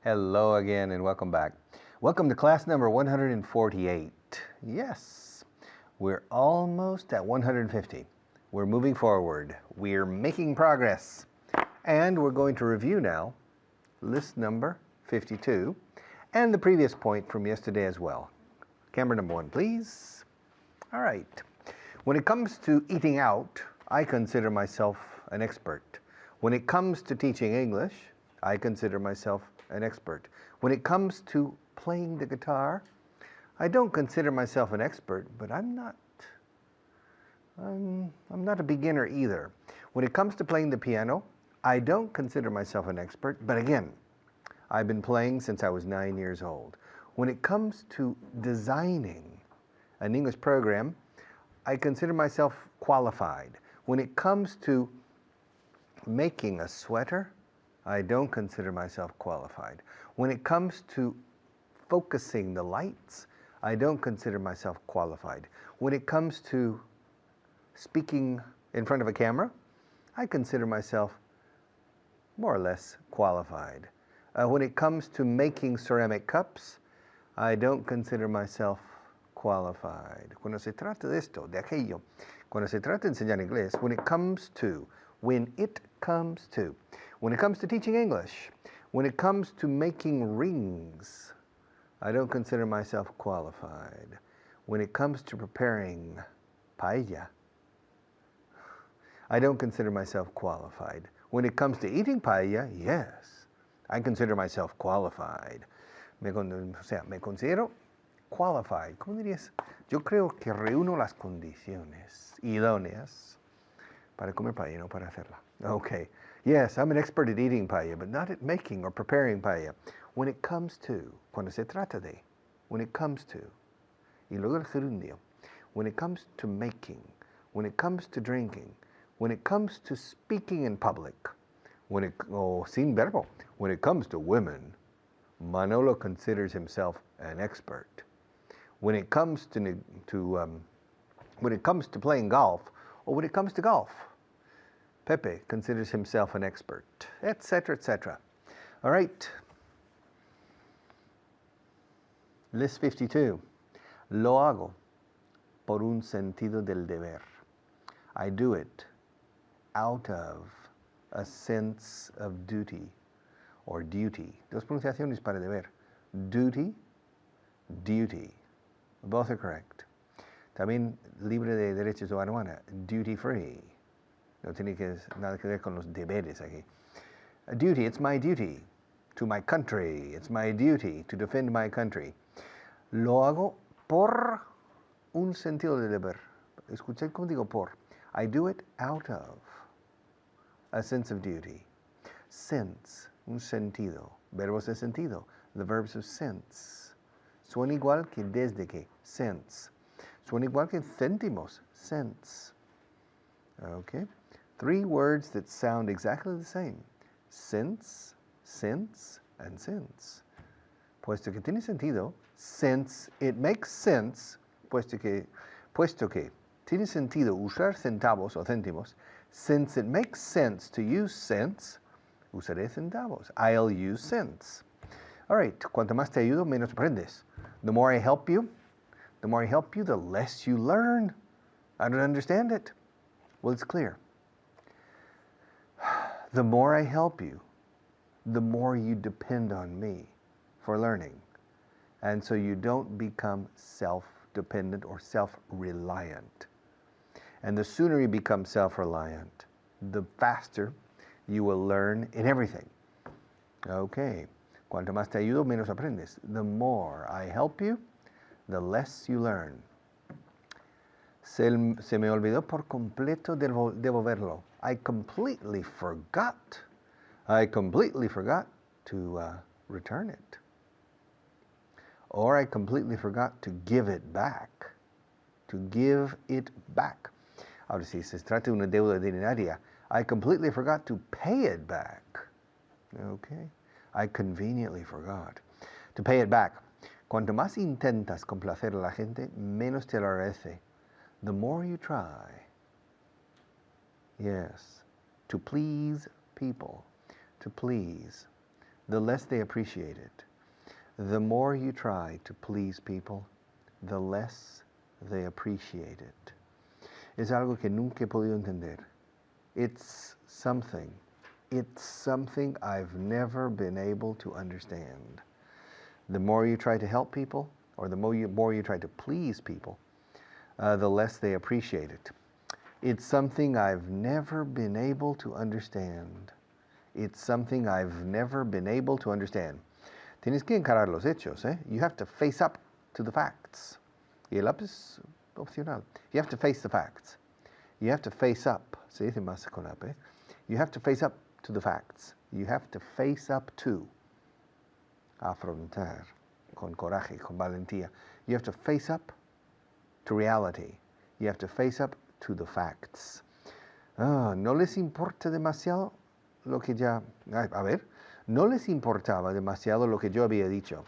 Hello again and welcome back. Welcome to class number 148. Yes, we're almost at 150. We're moving forward. We're making progress. And we're going to review now list number 52 and the previous point from yesterday as well. Camera number 1, please. All right. When it comes to eating out, I consider myself an expert. When it comes to teaching English, I consider myself an expert. When it comes to playing the guitar, I don't consider myself an expert, but I'm not a beginner either. When it comes to playing the piano, I don't consider myself an expert, but again, I've been playing since I was 9 years old. When it comes to designing an English program, I consider myself qualified. When it comes to making a sweater, I don't consider myself qualified. When it comes to focusing the lights, I don't consider myself qualified. When it comes to speaking in front of a camera, I consider myself more or less qualified. When it comes to making ceramic cups, I don't consider myself qualified. Cuando se trata de esto, de aquello, cuando se trata de enseñar inglés, when it comes to teaching English, when it comes to making rings, I don't consider myself qualified. When it comes to preparing paella, I don't consider myself qualified. When it comes to eating paella, yes, I consider myself qualified. Me considero qualified. ¿Cómo dirías? Yo creo que reúno las condiciones idóneas para comer paella, no para hacerla. Okay. Yes, I'm an expert at eating paella, but not at making or preparing paella. When it comes to, cuando se trata de, when it comes to, y luego el gerundio, when it comes to making, when it comes to drinking, when it comes to speaking in public, sin verbo, when it comes to women, Manolo considers himself an expert. When it comes to playing golf, or when it comes to golf, Pepe considers himself an expert, etc., etc. All right. List 52. Lo hago por un sentido del deber. I do it out of a sense of duty or duty. Dos pronunciaciones para deber. Duty, duty. Both are correct. También libre de derechos de aduana. Duty free. No tiene nada que ver con los deberes aquí. A duty, it's my duty to my country. It's my duty to defend my country. Lo hago por un sentido de deber. Escuché cómo digo por. I do it out of a sense of duty. Sense, un sentido. Verbos de sentido. The verbs of sense. Suena igual que desde que. Sense. Suena igual que céntimos. Sense. Okay. 3 words that sound exactly the same. Since, since, and since. Puesto que tiene sentido, since it makes sense, puesto que tiene sentido usar centavos o céntimos, since it makes sense to use cents, usaré centavos. I'll use cents. All right, cuanto más te ayudo, menos aprendes. The more I help you, the less you learn. I don't understand it. Well, it's clear. The more I help you, the more you depend on me for learning. And so you don't become self-dependent or self-reliant. And the sooner you become self-reliant, the faster you will learn in everything. Okay. Cuanto más te ayudo, menos aprendes. The more I help you, the less you learn. Se me olvidó por completo devolverlo. I completely forgot to return it. Or I completely forgot to give it back. To give it back. Ahora, si se trata de una deuda dineraria, I completely forgot to pay it back. Okay. I conveniently forgot to pay it back. Cuanto más intentas complacer a la gente, menos te lo agradece. The more you try, yes, to please people, to please, the less they appreciate it. The more you try to please people, the less they appreciate it. Es algo que nunca he podido entender. It's something I've never been able to understand. The more you try to help people, or the more you try to please people, the less they appreciate it. It's something I've never been able to understand. It's something I've never been able to understand. Tienes que encarar los hechos, ¿eh? You have to face up to the facts. Y el up es opcional. You have to face the facts. You have to face up. Se dice más con up, ¿eh? You have to face up to the facts. You have to face up to. Afrontar. Con coraje, con valentía. You have to face up to reality. You have to face up to the facts. No les importa demasiado lo que ya... no les importaba demasiado lo que yo había dicho.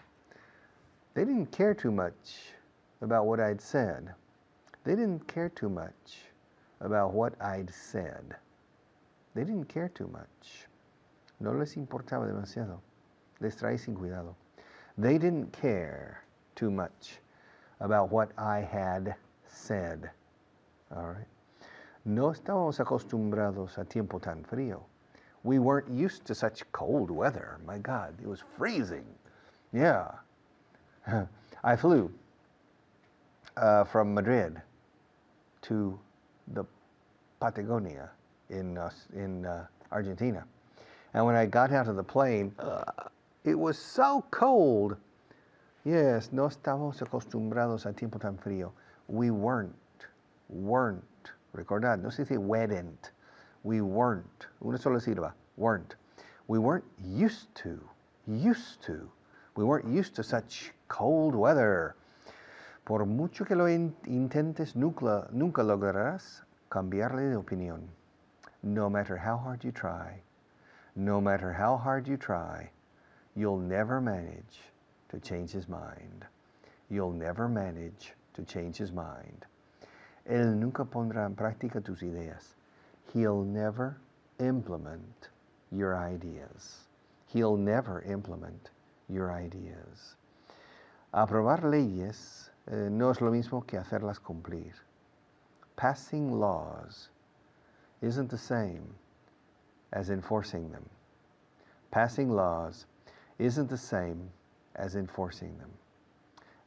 They didn't care too much about what I'd said. They didn't care too much about what I'd said. They didn't care too much. No les importaba demasiado. Les traí sin cuidado. They didn't care too much about what I had said. All right. No estábamos acostumbrados a tiempo tan frío. We weren't used to such cold weather. My God, it was freezing. Yeah. I flew from Madrid to the Patagonia in Argentina. And when I got out of the plane, it was so cold. Yes, no estábamos acostumbrados a tiempo tan frío. We weren't. Recordad, no se dice weren't. We weren't. Una sola sílaba. Weren't. We weren't used to. We weren't used to such cold weather. Por mucho que lo intentes, nunca lograrás cambiarle de opinión. No matter how hard you try, you'll never manage to change his mind. You'll never manage to change his mind. Él nunca pondrá en práctica tus ideas. He'll never implement your ideas. He'll never implement your ideas. Aprobar leyes no es lo mismo que hacerlas cumplir. Passing laws isn't the same as enforcing them. Passing laws isn't the same as enforcing them.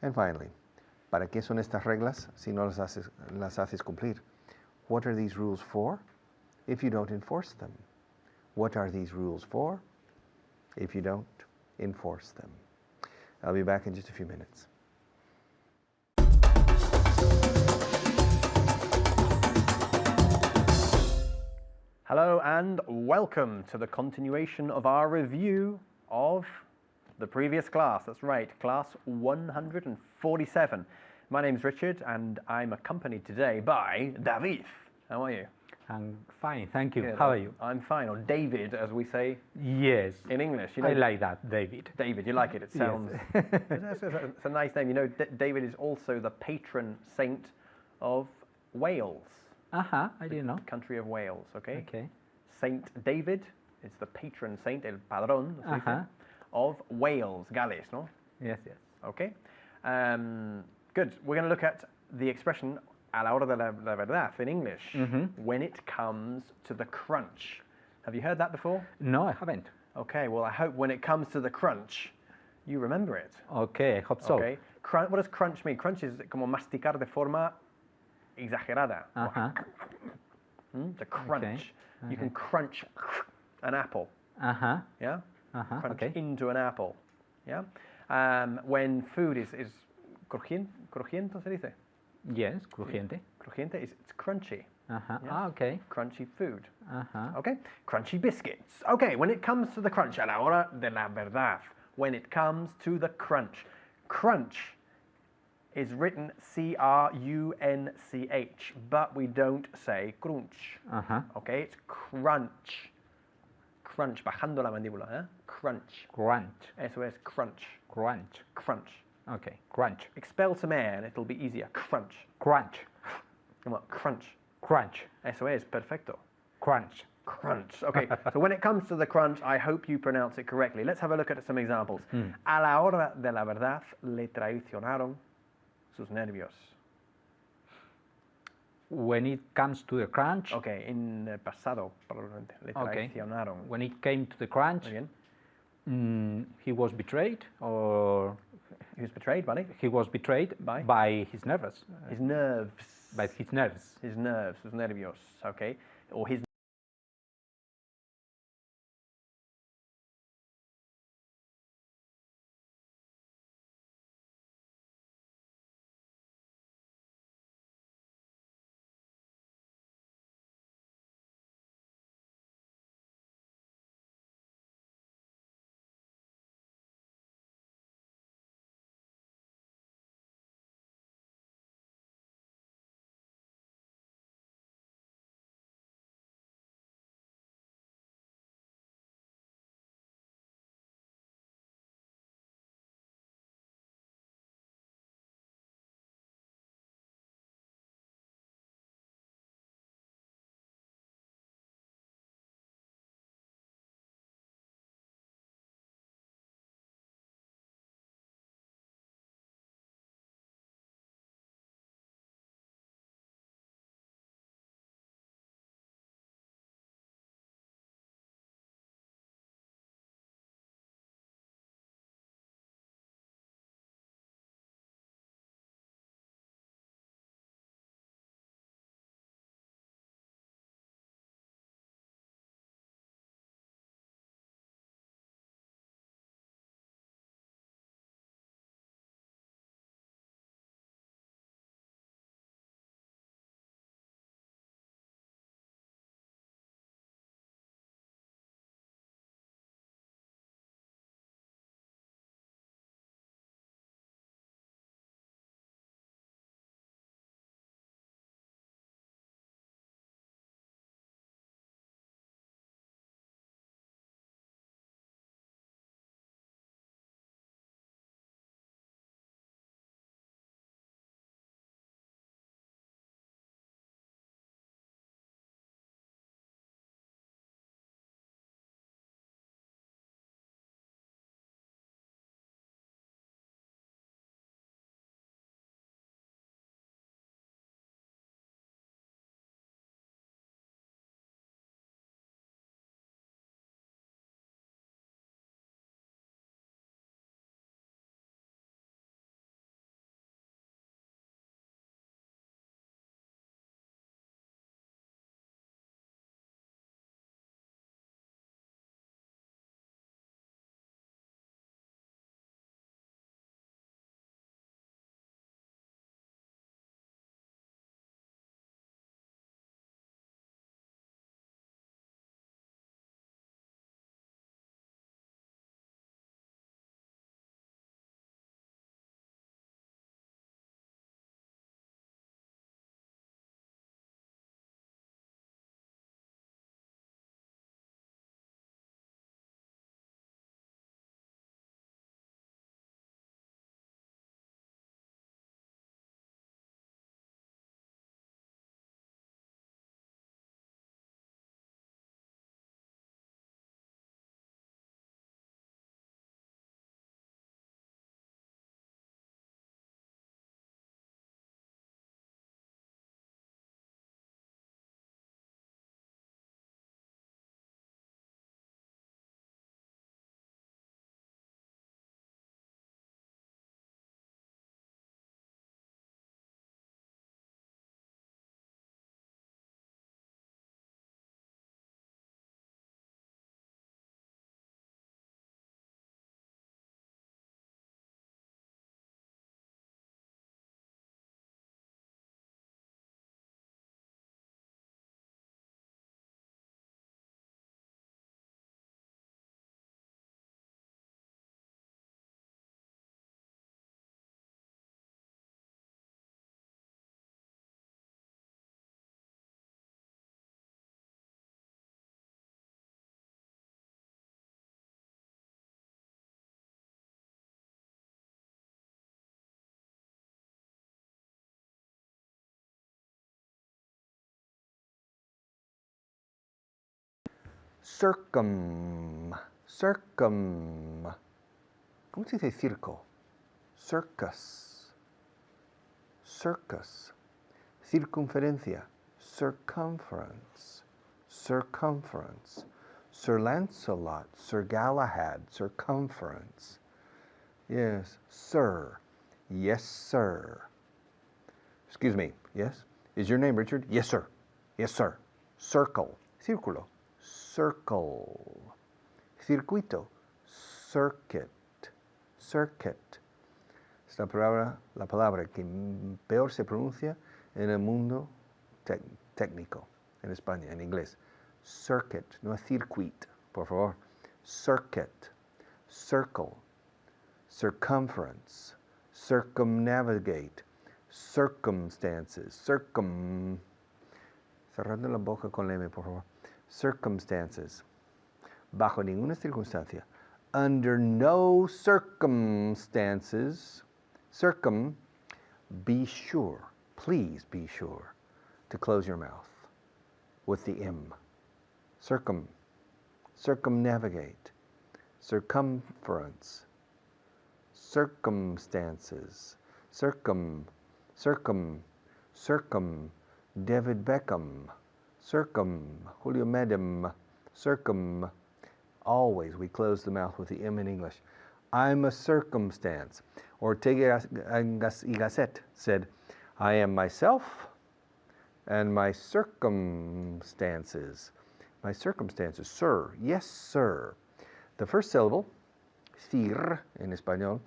And finally, ¿para qué son estas reglas si no las haces cumplir? What are these rules for if you don't enforce them? What are these rules for if you don't enforce them? I'll be back in just a few minutes. Hello and welcome to the continuation of our review of the previous class. That's right, class 147. My name's Richard and I'm accompanied today by David. How are you? I'm fine, thank you. Good. How are you? I'm fine, or David as we say Yes. in English. You know, I like that, David. David, you like it? It sounds... Yes. it's a nice name. You know, David is also the patron saint of Wales. I didn't know. Country of Wales, okay? Okay. Saint David is the patron saint, el padrón, of Wales, Gales, no? Yes. Okay. Good. We're going to look at the expression a la hora de la verdad in English, when it comes to the crunch. Have you heard that before? No, I haven't. Okay, well, I hope when it comes to the crunch, you remember it. Okay, I hope so. Okay. What does crunch mean? Crunch is como masticar de forma exagerada. The crunch. Okay. You can crunch an apple. Yeah? Crunch Okay. into an apple. Yeah? When food is crujiente, se dice? Yes, crujiente. Crujiente is it's crunchy. Yeah? Okay. Crunchy food. Okay? Crunchy biscuits. Okay, when it comes to the crunch, a la hora de la verdad. When it comes to the crunch. Crunch is written C-R-U-N-C-H, but we don't say crunch. Okay, it's crunch. Crunch, bajando la mandíbula, ¿eh? Crunch. Crunch. Eso es crunch. Crunch. Crunch. Okay, crunch. Expel some air and it'll be easier. Crunch. Crunch. Come on, crunch. Crunch. Eso es, perfecto. Crunch. Crunch. Okay, so when it comes to the crunch, I hope you pronounce it correctly. Let's have a look at some examples. A la hora de la verdad le traicionaron sus nervios. When it comes to the crunch, Okay, in pasado, probablemente. Le okay. traicionaron. When it came to the crunch, Muy bien. he was betrayed, or He was betrayed, ¿vale? he was betrayed By? by his nerves. His nerves. By his nerves. His nerves, sus nervios, okay? Or his Circum. Circum. ¿Cómo se dice circo? Circus. Circus. Circunferencia. Circumference. Circumference. Sir Lancelot. Sir Galahad. Circumference. Yes. Sir. Yes, sir. Excuse me. Yes? Is your name Richard? Yes, sir. Yes, sir. Circle. Círculo. Circle. Circuito. Circuit. Circuit. Es la palabra que peor se pronuncia en el mundo técnico, en España, en inglés. Circuit, no es circuit, por favor. Circuit. Circle. Circumference. Circumnavigate. Circumstances. Cerrando la boca con la M, por favor. Circumstances. Bajo ninguna circunstancia. Under no circumstances. Be sure. Please be sure to close your mouth with the M. Circumnavigate. Circumference. Circumstances. David Beckham. Julio Medem. Always we close the mouth with the M in English. I'm a circumstance. Ortega y Gasset said, I am myself and my circumstances. My circumstances, sir. Yes, sir. The first syllable, cir in Espanol,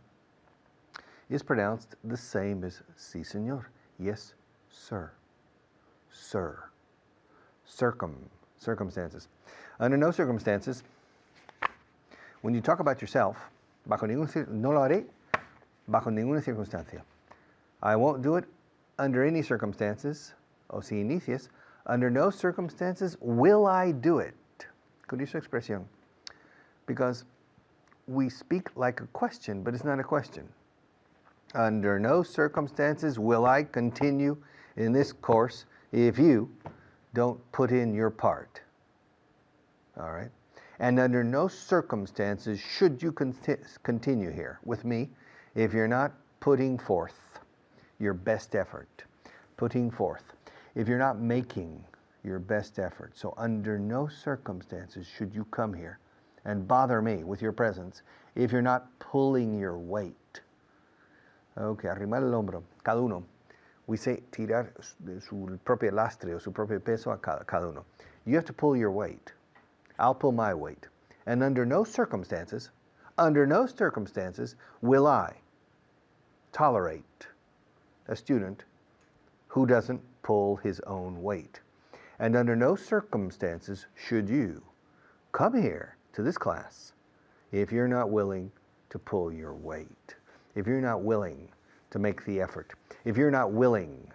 is pronounced the same as sí, señor. Yes, sir. Sir. Circumstances. Under no circumstances, when you talk about yourself, no lo haré bajo ninguna circunstancia. I won't do it under any circumstances. O si inicias, under no circumstances will I do it. Curiosa expresión. Because we speak like a question, but it's not a question. Under no circumstances will I continue in this course if you don't put in your part. All right? And under no circumstances should you continue here with me if you're not putting forth your best effort. Putting forth. If you're not making your best effort. So under no circumstances should you come here and bother me with your presence if you're not pulling your weight. Okay, arrimar el hombro, cada uno. We say tirar su propio lastre o su propio peso a cada uno. You have to pull your weight. I'll pull my weight. And under no circumstances will I tolerate a student who doesn't pull his own weight. And under no circumstances should you come here to this class if you're not willing to pull your weight, if you're not willing to make the effort, if you're not willing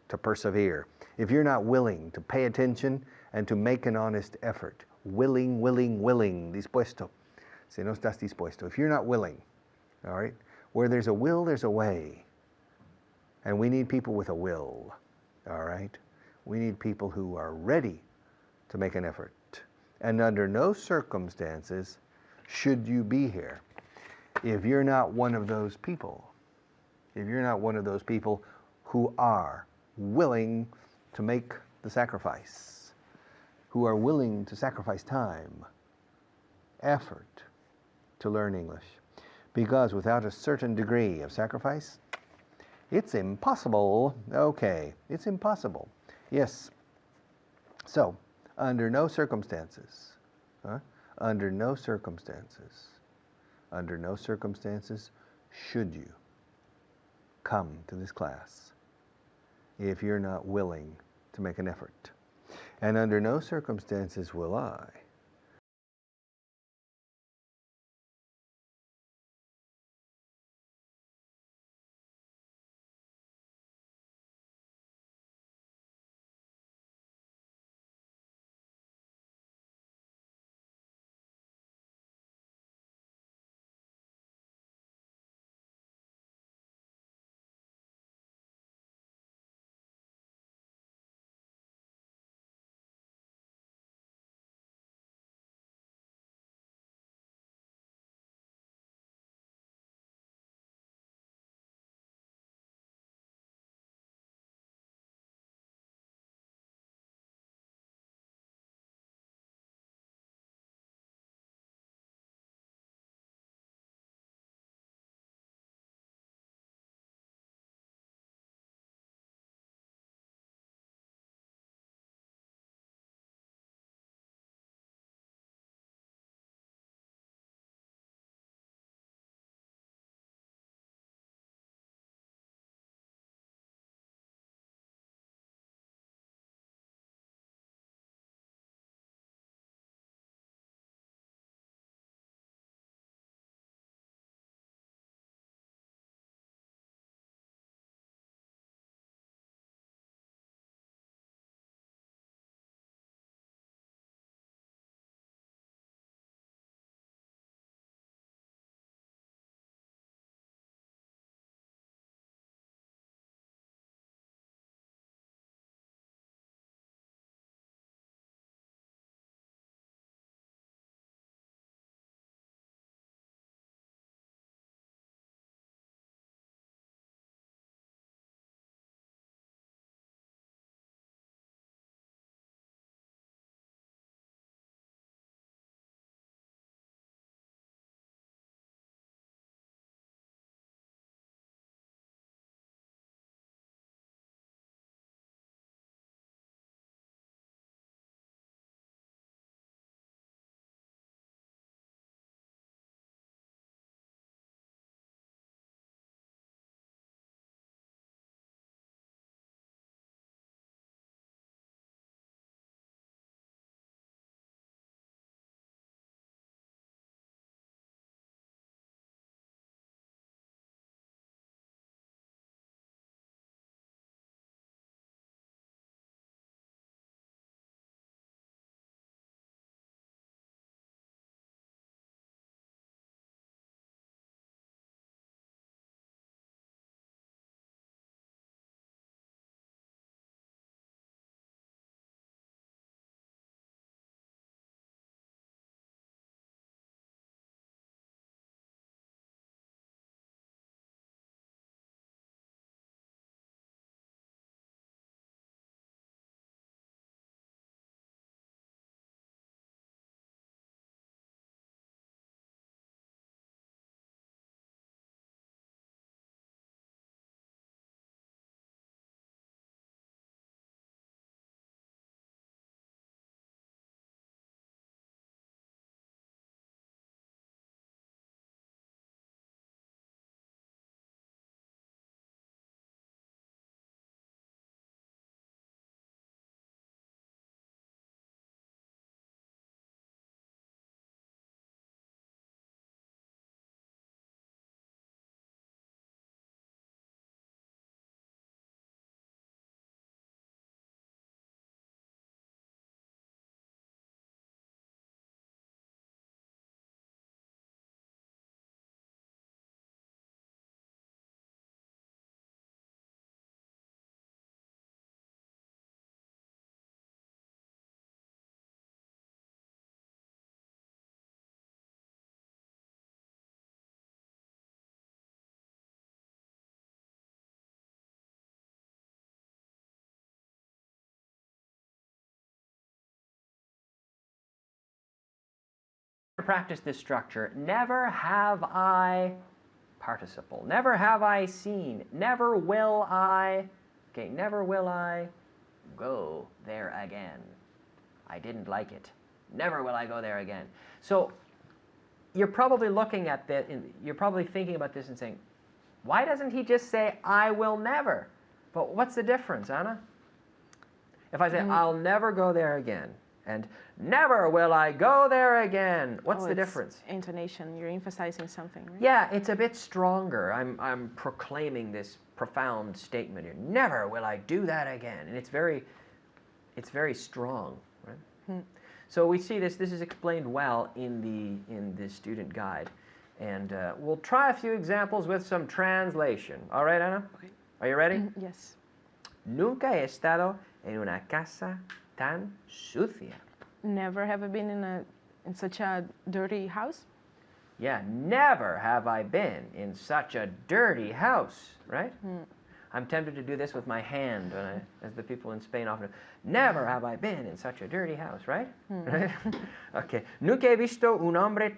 to persevere, if you're not willing to pay attention and to make an honest effort. Willing, dispuesto. Si no estás dispuesto. If you're not willing, all right? Where there's a will, there's a way. And we need people with a will, all right? We need people who are ready to make an effort. And under no circumstances should you be here if you're not one of those people. If you're not one of those people who are willing to make the sacrifice, who are willing to sacrifice time, effort to learn English. Because without a certain degree of sacrifice, it's impossible. Okay, it's impossible. Yes. So, under no circumstances, under no circumstances should you come to this class if you're not willing to make an effort. And under no circumstances will I Practice this structure. Never have I, participle. Never have I seen. Never will I, okay, never will I go there again. I didn't like it. Never will I go there again. So you're probably looking at this, you're probably thinking about this and saying, why doesn't he just say, I will never? But what's the difference, Anna? If I say, I'll never go there again, and never will I go there again, what's the difference? Intonation. You're emphasizing something, right? Yeah, it's a bit stronger. I'm proclaiming this profound statement here. Never will I do that again. And it's very strong, right? So we see this is explained well in the student guide. And we'll try a few examples with some translation. All right, Anna? Okay. Are you ready? Yes. Nunca he estado en una casa tan sucia. Never have I been in such a dirty house. Yeah, never have I been in such a dirty house, right? I'm tempted to do this with my hand, as the people in Spain often do. Never have I been in such a dirty house, right? Right? Okay. Nunca he visto un hombre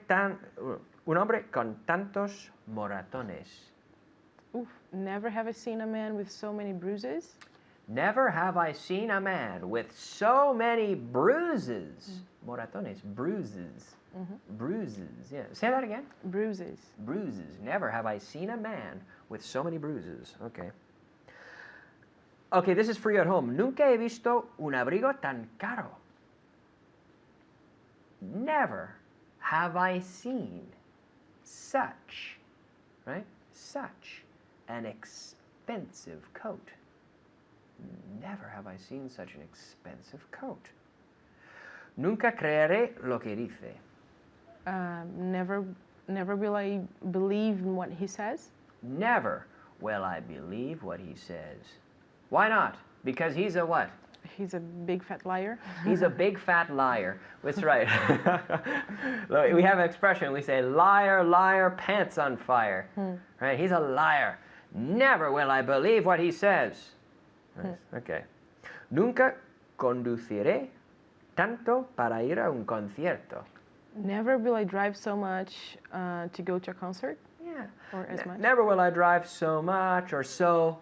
con tantos moratones. Oof. Never have I seen a man with so many bruises. Never have I seen a man with so many bruises. Moratones, bruises. Bruises, yeah. Say that again. Bruises. Bruises. Never have I seen a man with so many bruises. Okay. Okay, this is for you at home. Nunca he visto un abrigo tan caro. Never have I seen such, right? Such an expensive coat. Never have I seen such an expensive coat. Nunca creeré lo que dice. Never will I believe in what he says. Never will I believe what he says. Why not? Because he's a what? He's a big fat liar. He's a big fat liar. That's right. We have an expression. We say, liar, liar, pants on fire. Right? He's a liar. Never will I believe what he says. Nice. Okay. Nunca conduciré tanto para ir a un concierto. Never will I drive so much to go to a concert. Yeah. Or as much. Never will I drive so much or so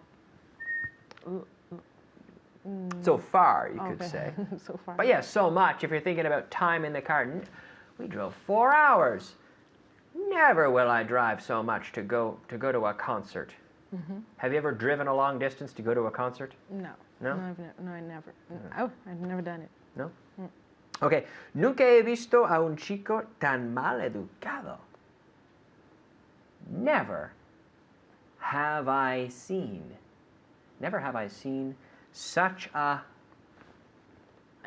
far, you could say. So far. But yeah, so much. If you're thinking about time in the car, we drove 4 hours. Never will I drive so much to go to a concert. Have you ever driven a long distance to go to a concert? No. No? No, I never. Oh, I've never done it. No? Okay. Nunca he visto a un chico tan mal educado. Never have I seen. Never have I seen such a...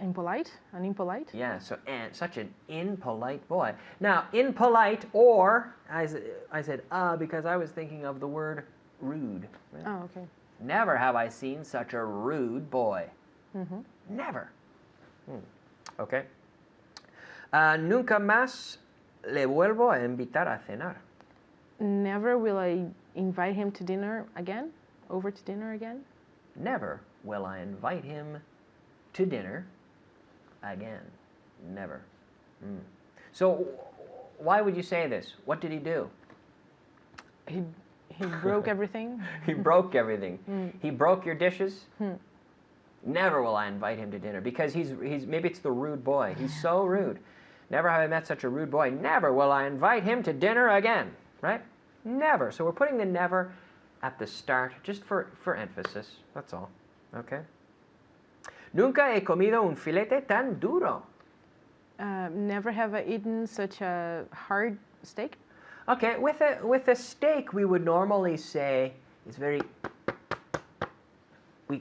Impolite? An impolite? Yeah, such an impolite boy. Now, impolite, or, I said because I was thinking of the word rude. Right? Oh, okay. Never have I seen such a rude boy. Never. Okay. Nunca más le vuelvo a invitar a cenar. Never will I invite him to dinner again? Over to dinner again? Never will I invite him to dinner again. Never. So, why would you say this? What did he do? He broke everything. He broke everything. He broke your dishes. Never will I invite him to dinner because he's maybe it's the rude boy. He's so rude. Never have I met such a rude boy. Never will I invite him to dinner again. Right? Never. So we're putting the never at the start just for emphasis. That's all. Okay. Nunca he comido un filete tan duro. Never have I eaten such a hard steak. Okay, with a steak, we would normally say it's very.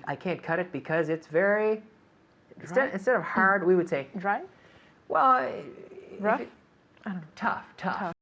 I can't cut it because it's very. Instead of hard, we would say Dry? well. Rough? I don't know. Tough.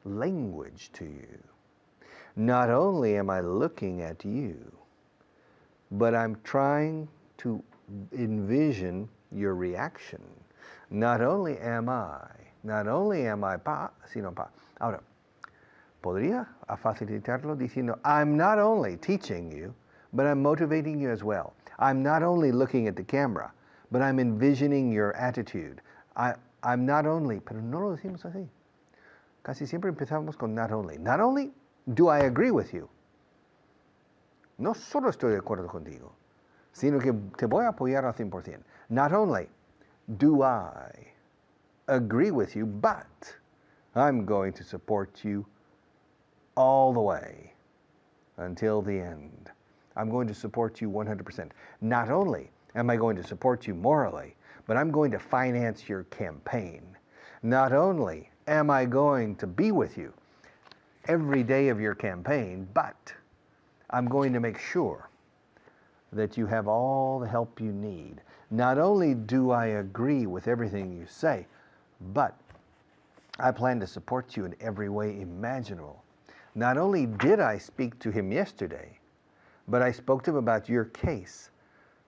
language to you. Not only am I looking at you, but I'm trying to envision your reaction. Not only am I pa, sino pa. Ahora, podría facilitarlo diciendo, I'm not only teaching you, but I'm motivating you as well. I'm not only looking at the camera, but I'm envisioning your attitude. I'm not only, pero no lo decimos así. Casi siempre empezamos con not only. Not only do I agree with you. No solo estoy de acuerdo contigo, sino que te voy a apoyar al 100%. Not only do I agree with you, but I'm going to support you all the way until the end. I'm going to support you 100%. Not only am I going to support you morally, but I'm going to finance your campaign. Not only am I going to be with you every day of your campaign, but I'm going to make sure that you have all the help you need. Not only do I agree with everything you say, but I plan to support you in every way imaginable. Not only did I speak to him yesterday, but I spoke to him about your case.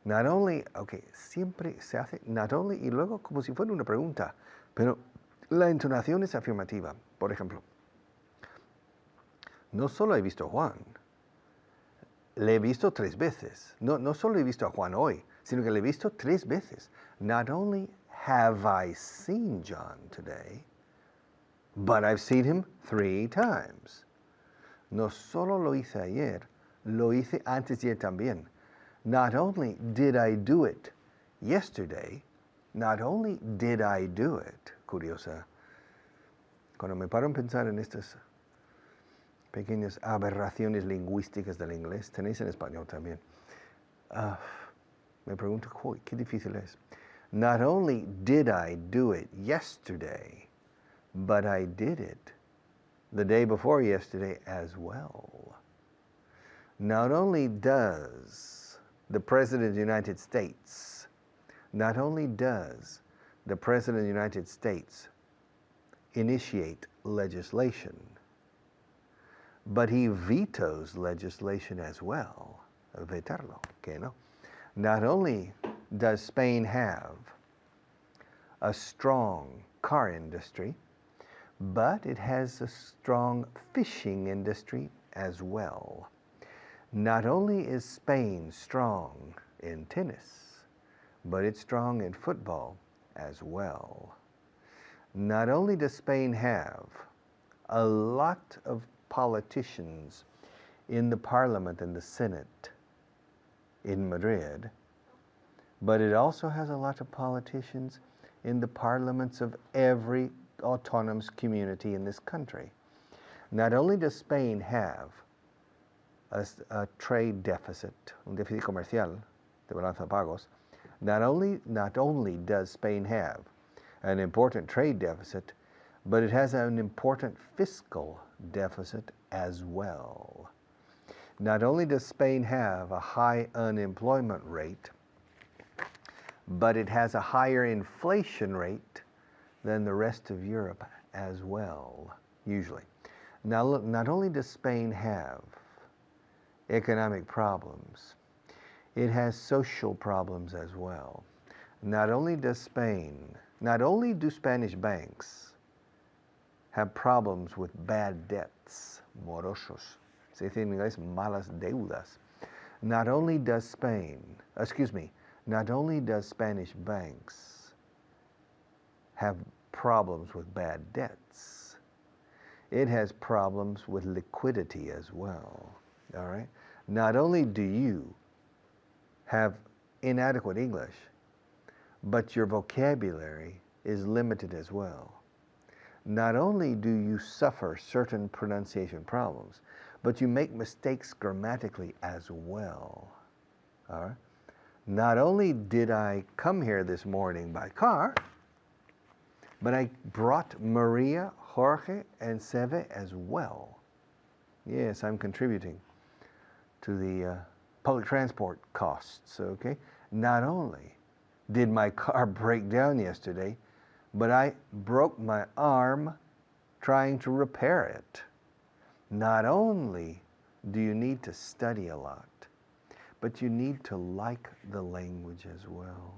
Not only, okay, siempre se hace, not only, y luego como si fuera una pregunta, pero la entonación es afirmativa. Por ejemplo, no solo he visto a Juan, le he visto 3 veces. No solo he visto a Juan hoy, sino que le he visto 3 veces. Not only have I seen John today, but I've seen him 3 times. No solo lo hice ayer, lo hice antes de ayer también. Not only did I do it yesterday, not only did I do it, curiosa, cuando me paro a pensar en estas pequeñas aberraciones lingüísticas del inglés, tenéis en español también, me pregunto, qué difícil es. Not only did I do it yesterday, but I did it the day before yesterday as well. Not only does the President of the United States, not only does the President of the United States initiate legislation, but he vetoes legislation as well. Vetarlo, que no. Not only does Spain have a strong car industry, but it has a strong fishing industry as well. Not only is Spain strong in tennis, but it's strong in football as well. Not only does Spain have a lot of politicians in the Parliament and the Senate in Madrid, but it also has a lot of politicians in the parliaments of every autonomous community in this country. Not only does Spain have a trade deficit, un déficit comercial de balanza de pagos, not only does Spain have an important trade deficit, but it has an important fiscal deficit as well. Not only does Spain have a high unemployment rate, but it has a higher inflation rate than the rest of Europe as well, usually. Now look, not only does Spain have economic problems, it has social problems as well. Not only do Spanish banks have problems with bad debts, morosos, se dice en inglés malas deudas. Not only does Spanish banks have problems with bad debts, it has problems with liquidity as well, all right? Not only do you have inadequate English, but your vocabulary is limited as well. Not only do you suffer certain pronunciation problems, but you make mistakes grammatically as well, all right? Not only did I come here this morning by car, but I brought Maria, Jorge, and Seve as well. Yes, I'm contributing to the public transport costs, okay? Not only did my car break down yesterday, but I broke my arm trying to repair it. Not only do you need to study a lot, but you need to like the language as well.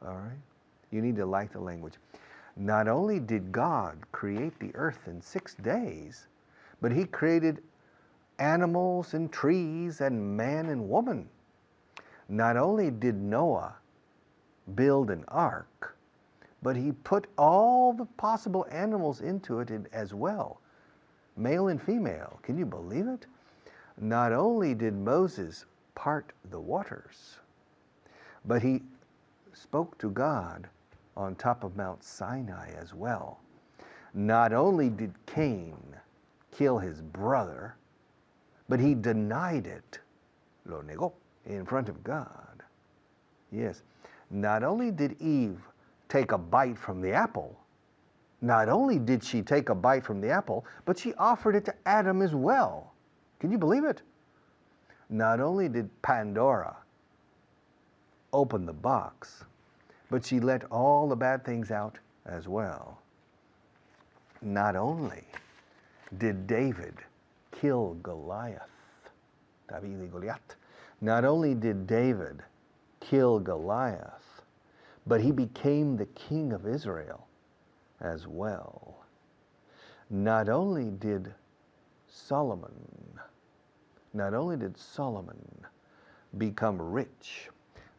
All right? You need to like the language. Not only did God create the earth in 6 days, but He created animals and trees and man and woman. Not only did Noah build an ark, but he put all the possible animals into it as well, male and female. Can you believe it? Not only did Moses part the waters, but he spoke to God on top of Mount Sinai as well. Not only did Cain kill his brother, but he denied it, lo negó, in front of God. Yes. Not only did Eve take a bite from the apple, not only did she take a bite from the apple, but she offered it to Adam as well. Can you believe it? Not only did Pandora open the box, but she let all the bad things out as well. Not only did David kill Goliath, David y Goliath, not only did David kill Goliath, but he became the king of Israel as well. Not only did Solomon become rich,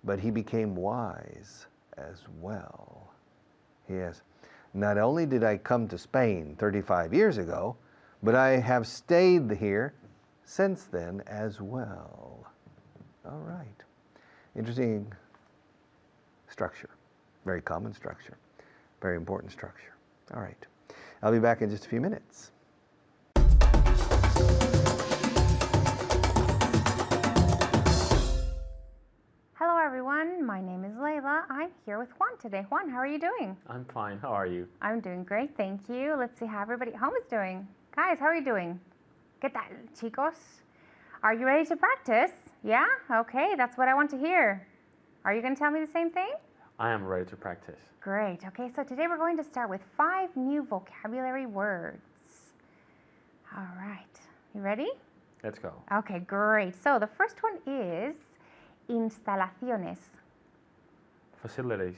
but he became wise as well. Yes. Not only did I come to Spain 35 years ago, but I have stayed here since then as well. All right. Interesting structure. Very common structure. Very important structure. All right. I'll be back in just a few minutes. Hello everyone, my name is Layla. I'm here with Juan today. Juan, how are you doing? I'm fine. How are you? I'm doing great, thank you. Let's see how everybody at home is doing. Guys, how are you doing? ¿Qué tal, chicos? Are you ready to practice? Yeah? Okay, that's what I want to hear. Are you going to tell me the same thing? I am ready to practice. Great. Okay, so today we're going to start with 5 new vocabulary words. All right. You ready? Let's go. Okay, great. So the first one is instalaciones. Facilities.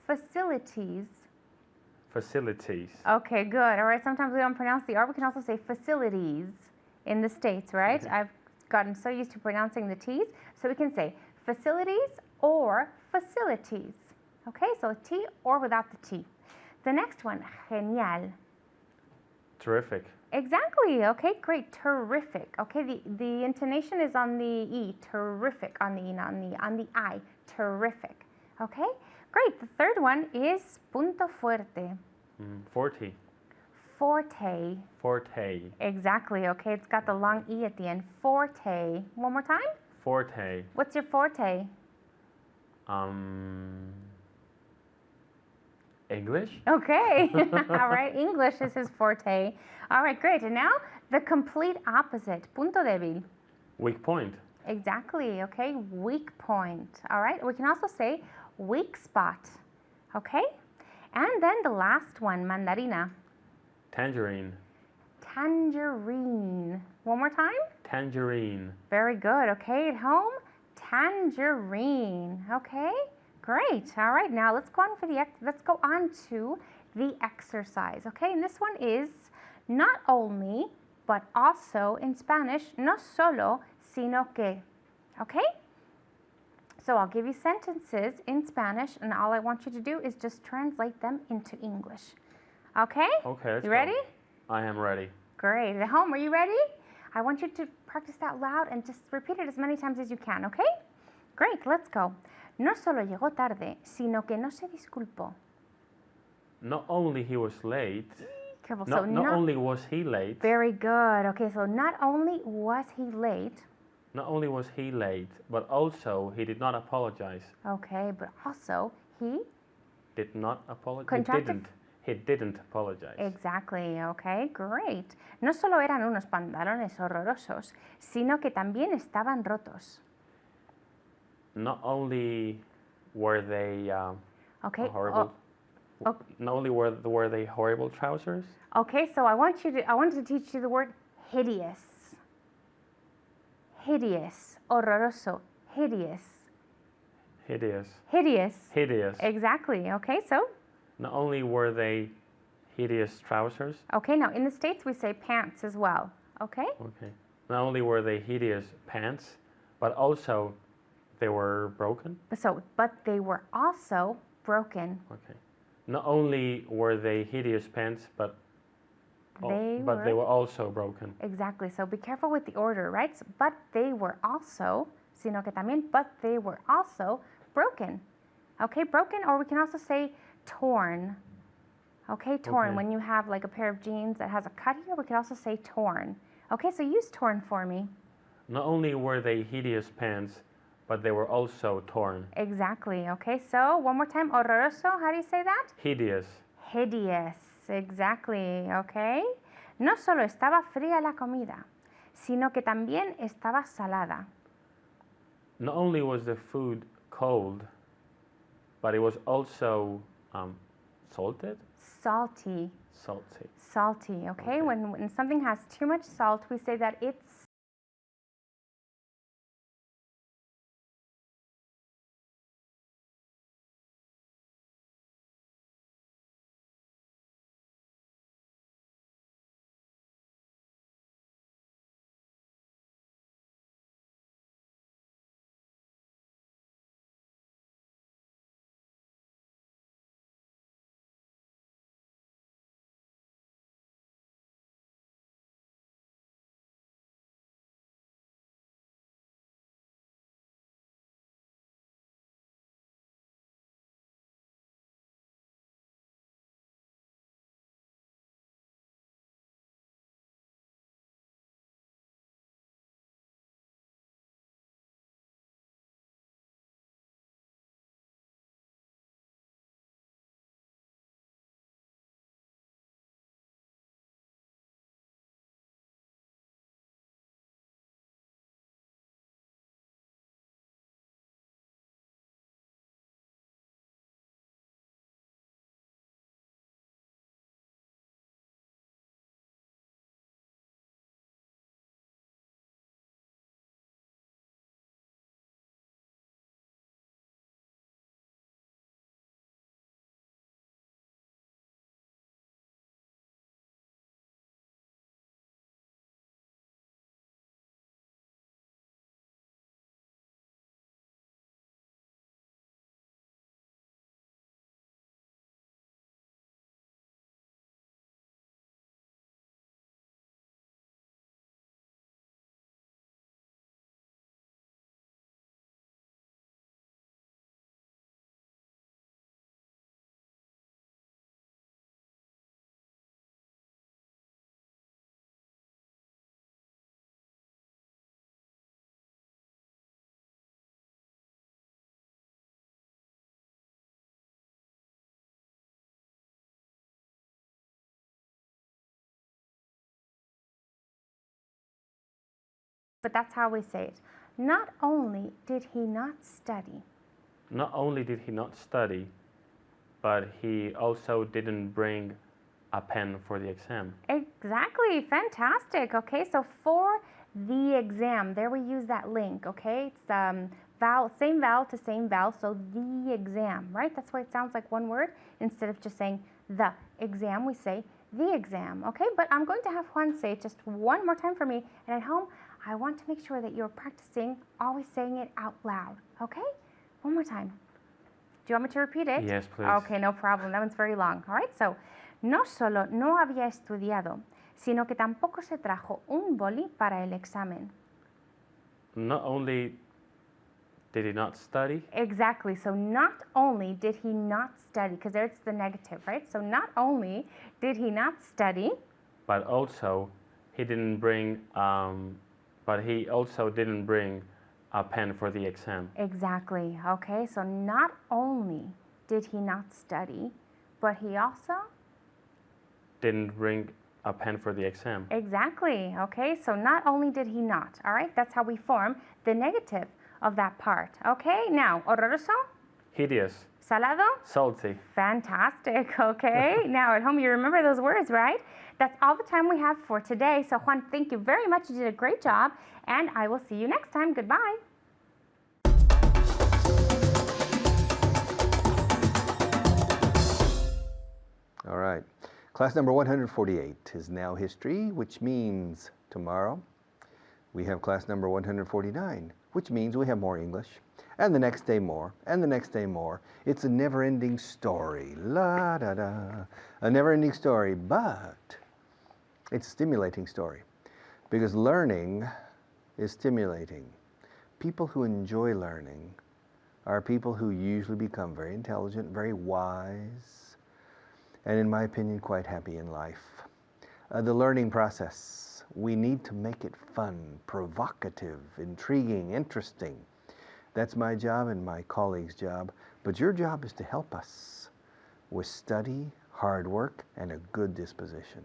Facilities. Facilities. Okay, good. All right, sometimes we don't pronounce the R. We can also say facilities in the States, right? Okay. I've gotten so used to pronouncing the T's. So we can say facilities or facilities. Okay, so a T or without the T. The next one, genial. Terrific. Exactly. Okay, great. Terrific. Okay, the intonation is on the E. Terrific on the E, not on the I. Terrific. Okay, great. The third one is punto fuerte. Forte. Forte. Forte. Exactly. Okay, it's got the long E at the end. Forte. One more time. Forte. What's your forte? English? Okay. All right, English is his forte. All right, great. And now the complete opposite. Punto débil. Weak point. Exactly. Okay, weak point. All right, we can also say weak spot. Okay, and then the last one, mandarina. Tangerine. Tangerine. One more time. Tangerine. Very good. Okay, at home, tangerine. Okay, great. All right, now let's go on to the exercise. Okay, and this one is not only, but also in Spanish, no solo, sino que. Okay? So I'll give you sentences in Spanish, and all I want you to do is just translate them into English. Okay? Okay, let's You go. ready? I am ready. Great. At home, are you ready? I want you to practice that loud and just repeat it as many times as you can, okay? Great, let's go. No solo llegó tarde, sino que no se disculpó. Not only he was late. Careful. Not only was he late. Very good. Okay, so not only was he late. Not only was he late, but also he did not apologize. Okay, but also he. Did not apologize. Contractive. He didn't apologize. Exactly. Okay, great. No solo eran unos pantalones horrorosos, sino que también estaban rotos. Not only were they Okay. horrible. Oh. Not only were they horrible trousers. Okay, so I wanted to teach you the word hideous. Hideous. Horroroso. Hideous. Hideous. Hideous. Hideous. Exactly. Okay, so Not only were they hideous trousers. okay, now in the States we say pants as well. Okay? Okay. Not only were they hideous pants, but also they were broken. But they were also broken. Okay. Not only were they hideous pants, but they were also broken. Exactly. So be careful with the order, right? But they were also, sino que también, but they were also broken. Okay, broken, or we can also say torn. Okay, torn. Okay. When you have like a pair of jeans that has a cut here, we can also say torn. Okay, so use torn for me. Not only were they hideous pants, but they were also torn. Exactly. Okay, so one more time. Horroroso, how do you say that? Hideous. Hideous. Exactly. Okay. No solo estaba fría la comida, sino que también estaba salada. Not only was the food cold, but it was also salted. Salty. Salty. Salty. Okay. Okay. When something has too much salt, we say that it's but that's how we say it. Not only did he not study, Not only did he not study, but he also didn't bring a pen for the exam. exactly, fantastic. Okay, so for the exam, there we use that link. Okay, it's vowel, same vowel to same vowel, so the exam, right? That's why it sounds like one word instead of just saying the exam. We say the exam. Okay, but I'm going to have Juan say it just one more time for me, and at home, I want to make sure that you're practicing always saying it out loud. Okay, one more time. Do you want me to repeat it? Yes, please. Okay, no problem. That one's very long. All right, so no solo no había estudiado, sino que tampoco se trajo un boli para el examen. Not only did he not study, Exactly. So not only did he not study, because there's the negative, right? So not only did he not study, but also he didn't bring. But he also didn't bring a pen for the exam. exactly. Okay, so not only did he not study, but he also Didn't bring a pen for the exam. exactly. Okay, so not only did he not. All right, that's how we form the negative of that part. Okay, now horroroso. Hideous. Salado? Salty. Fantastic. Okay. Now at home, you remember those words, right? That's all the time we have for today. So Juan, thank you very much. You did a great job. And I will see you next time. Goodbye. All right. Class number 148 is now history, which means tomorrow we have class number 149, which means we have more English, and the next day more, and the next day more. It's a never-ending story. La da da. A never-ending story, but it's a stimulating story because learning is stimulating. People who enjoy learning are people who usually become very intelligent, very wise, and in my opinion, quite happy in life. The learning process, we need to make it fun, provocative, intriguing, interesting. That's my job and my colleagues' job, but your job is to help us with study, hard work, and a good disposition.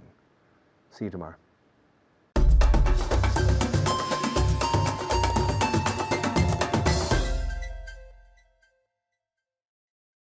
See you tomorrow.